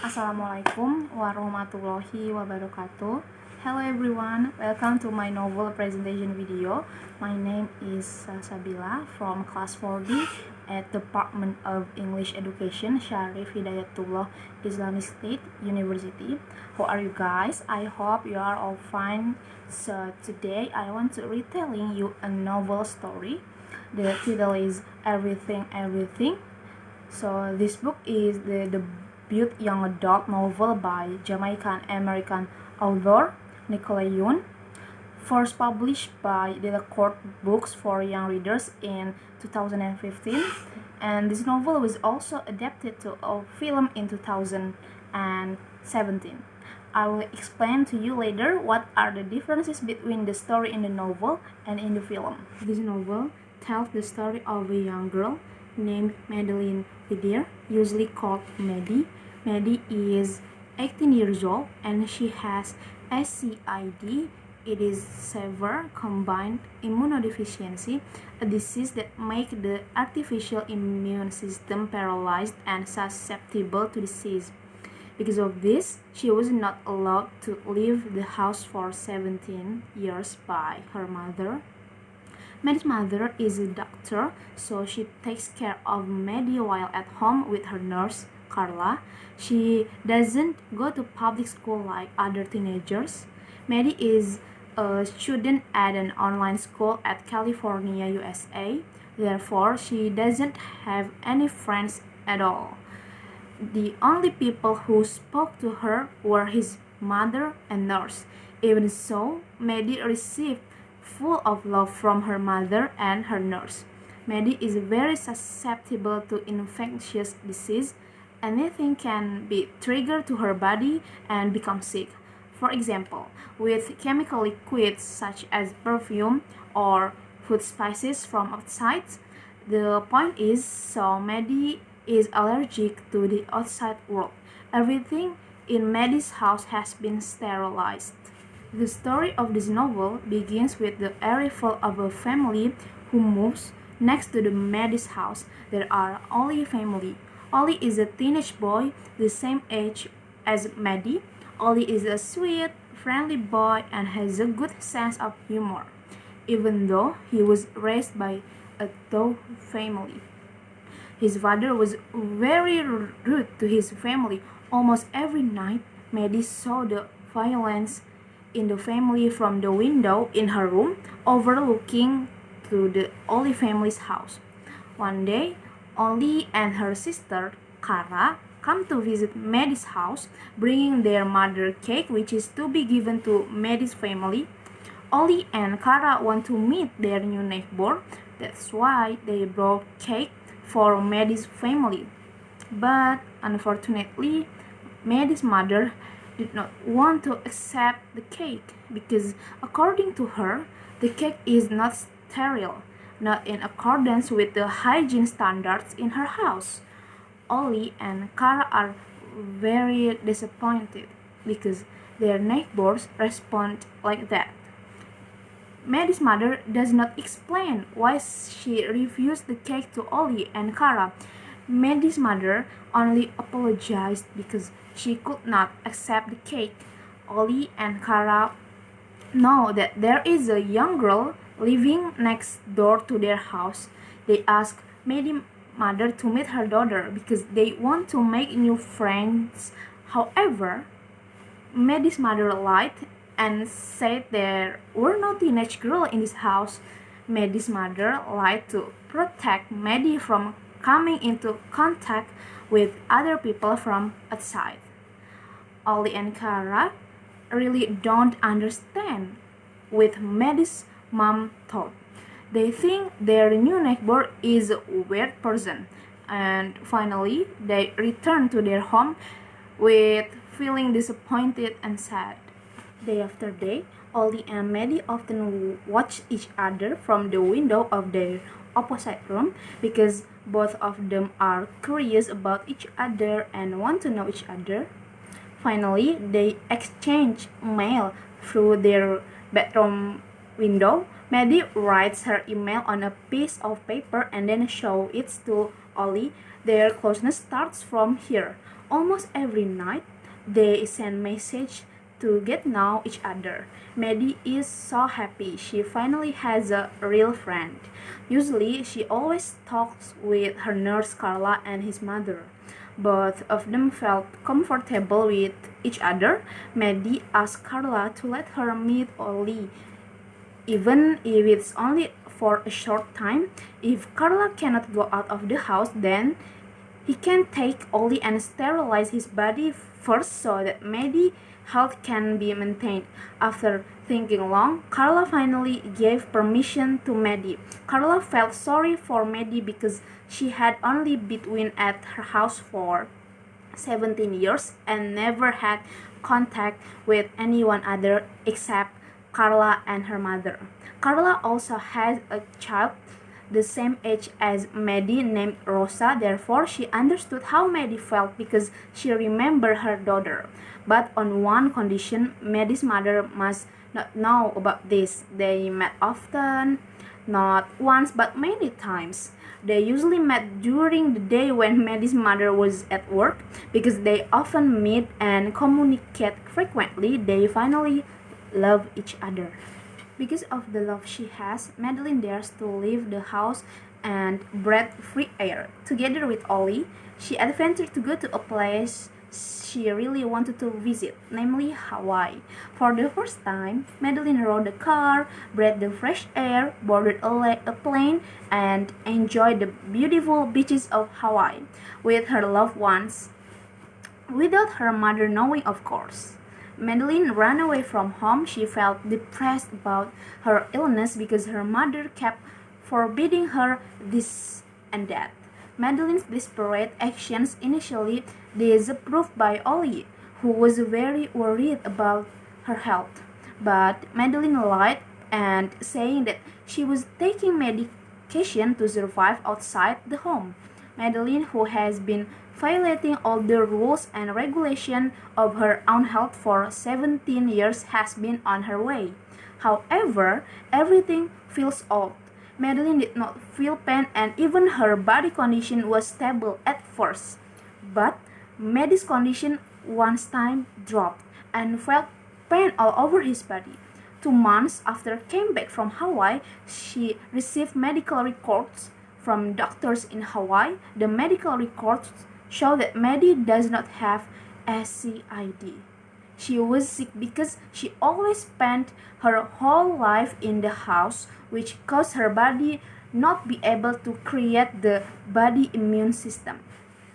Assalamualaikum warahmatullahi wabarakatuh. Hello everyone, welcome to my novel presentation video. My name is Sabila from class 4D at Department of English Education, Syarif Hidayatullah Islamic State University. How are you guys? I hope you are all fine. So today I want to retelling you a novel story. The title is Everything Everything. So this book is the debut young adult novel by Jamaican-American author Nicola Yoon, first published by Delacorte Books for young readers in 2015, and this novel was also adapted to a film in 2017. I will explain to you later what are the differences between the story in the novel and in the film. This novel tells the story of a young girl named Madeline Vidier, usually called Maddie. Maddie is 18 years old and she has SCID. It is severe combined immunodeficiency, a disease that makes the artificial immune system paralyzed and susceptible to disease. Because of this, she was not allowed to leave the house for 17 years by her mother. Maddie's mother is a doctor, so she takes care of Maddie while at home with her nurse, Carla. She doesn't go to public school like other teenagers. Maddie is a student at an online school at California, USA. Therefore, she doesn't have any friends at all. The only people who spoke to her were his mother and nurse. Even so, Maddie received full of love from her mother and her nurse. Maddie is very susceptible to infectious disease. Anything can be triggered to her body and become sick. For example, with chemical liquids such as perfume or food spices from outside. The point is, so Maddie is allergic to the outside world. Everything in Maddie's house has been sterilized. The story of this novel begins with the arrival of a family who moves next to the Maddie's house. There are Ollie family. Ollie is a teenage boy the same age as Maddie. Ollie is a sweet, friendly boy and has a good sense of humor, even though he was raised by a tough family. His father was very rude to his family. Almost every night, Maddie saw the violence in the family from the window in her room overlooking to the Ollie family's house. One day, Ollie and her sister, Kara, come to visit Maddie's house, bringing their mother cake which is to be given to Maddie's family. Ollie and Kara want to meet their new neighbor. That's why they brought cake for Maddie's family. But unfortunately, Maddie's mother did not want to accept the cake because, according to her, the cake is not sterile, not in accordance with the hygiene standards in her house. Ollie and Kara are very disappointed because their neighbors respond like that. Maddie's mother does not explain why she refused the cake to Ollie and Kara. Maddie's mother only apologized because she could not accept the cake. Ollie and Kara know that there is a young girl living next door to their house. They ask Maddie's mother to meet her daughter because they want to make new friends. However, Maddie's mother lied and said there were no teenage girls in this house. Maddie's mother lied to protect Maddie from coming into contact with other people from outside. Ollie and Kara really don't understand what Maddie's mom thought. They think their new neighbor is a weird person, and finally they return to their home with feeling disappointed and sad. Day after day, Ollie and Maddie often watch each other from the window of their opposite room because both of them are curious about each other and want to know each other. Finally, they exchange mail through their bedroom window. Maddie writes her email on a piece of paper and then shows it to Ollie. Their closeness starts from here. Almost every night, they send messages to get know each other. Maddie is so happy she finally has a real friend. Usually, she always talks with her nurse Carla and his mother. Both of them felt comfortable with each other. Maddie asked Carla to let her meet Ollie, even if it's only for a short time. If Carla cannot go out of the house, then he can take Ollie and sterilize his body first so that Maddie's health can be maintained. After thinking long, Carla finally gave permission to Maddie. Carla felt sorry for Maddie because she had only been at her house for 17 years and never had contact with anyone other except Carla and her mother. Carla also has a child the same age as Maddie named Rosa. Therefore, she understood how Maddie felt because she remembered her daughter. But on one condition, Maddie's mother must not know about this. They met often, not once but many times. They usually met during the day when Maddie's mother was at work. Because they often meet and communicate frequently, they finally love each other. Because of the love she has, Madeline dares to leave the house and breathe free air. Together with Ollie, she adventured to go to a place she really wanted to visit, namely Hawaii. For the first time, Madeline rode a car, breathed the fresh air, boarded a plane, and enjoyed the beautiful beaches of Hawaii with her loved ones, without her mother knowing, of course. Madeline ran away from home. She felt depressed about her illness because her mother kept forbidding her this and that. Madeline's desperate actions initially disapproved by Ollie, who was very worried about her health. But Madeline lied and saying that she was taking medication to survive outside the home. Madeline, who has been violating all the rules and regulations of her own health for 17 years, has been on her way. However, everything feels odd. Madeline did not feel pain and even her body condition was stable at first. But Maddie's condition one time dropped and felt pain all over his body. 2 months after came back from Hawaii, she received medical records from doctors in Hawaii. The medical records show that Maddie does not have SCID. She was sick because she always spent her whole life in the house, which caused her body not be able to create the body immune system.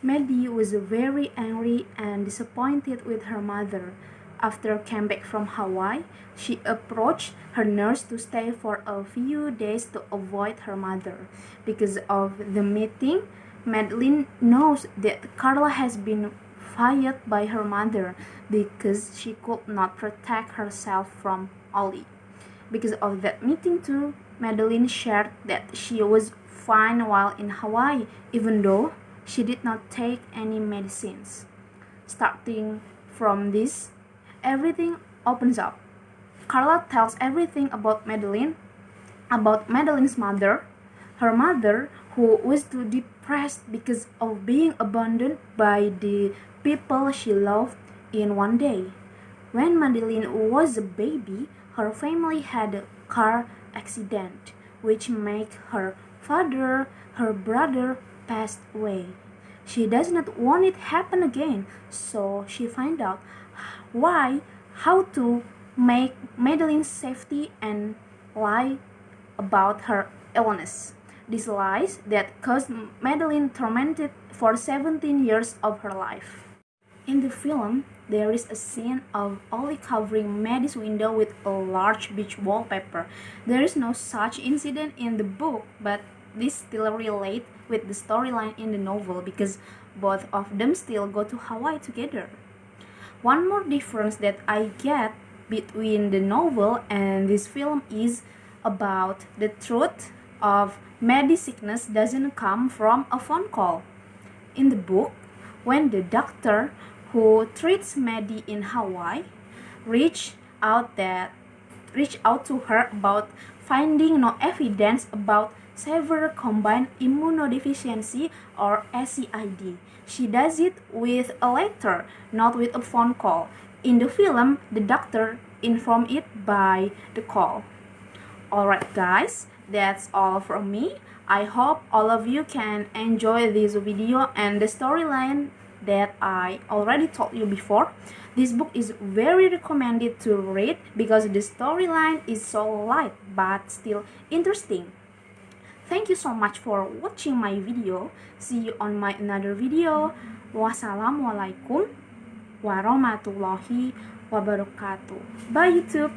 Maddie was very angry and disappointed with her mother. After came back from Hawaii, she approached her nurse to stay for a few days to avoid her mother. Because of the meeting, Madeline knows that Carla has been fired by her mother because she could not protect herself from Ollie. Because of that meeting too, Madeline shared that she was fine while in Hawaii, even though she did not take any medicines. Starting from this, everything opens up. Carla tells everything about Madeline's mother, her mother, who was too depressed because of being abandoned by the people she loved in one day. When Madeline was a baby, her family had a car accident, which made her father, her brother, passed away. She does not want it happen again, so she find out how to make Madeline's safety and lie about her illness. These lies that caused Madeline tormented for 17 years of her life. In the film, there is a scene of Ollie covering Maddie's window with a large beach wallpaper. There is no such incident in the book, but this still relates with the storyline in the novel because both of them still go to Hawaii together. One more difference that I get between the novel and this film is about the truth of Maddie's sickness doesn't come from a phone call. In the book, when the doctor who treats Maddie in Hawaii reached out to her about finding no evidence about severe combined immunodeficiency or SCID, She does it with a letter, not with a phone call. In the film, the doctor informed it by the call. Alright guys, that's all from me. I hope all of you can enjoy this video and the storyline that I already told you before. This book is very recommended to read because the storyline is so light but still interesting. Thank you so much for watching my video. See you on my another video. Wassalamualaikum warahmatullahi wabarakatuh. Bye YouTube.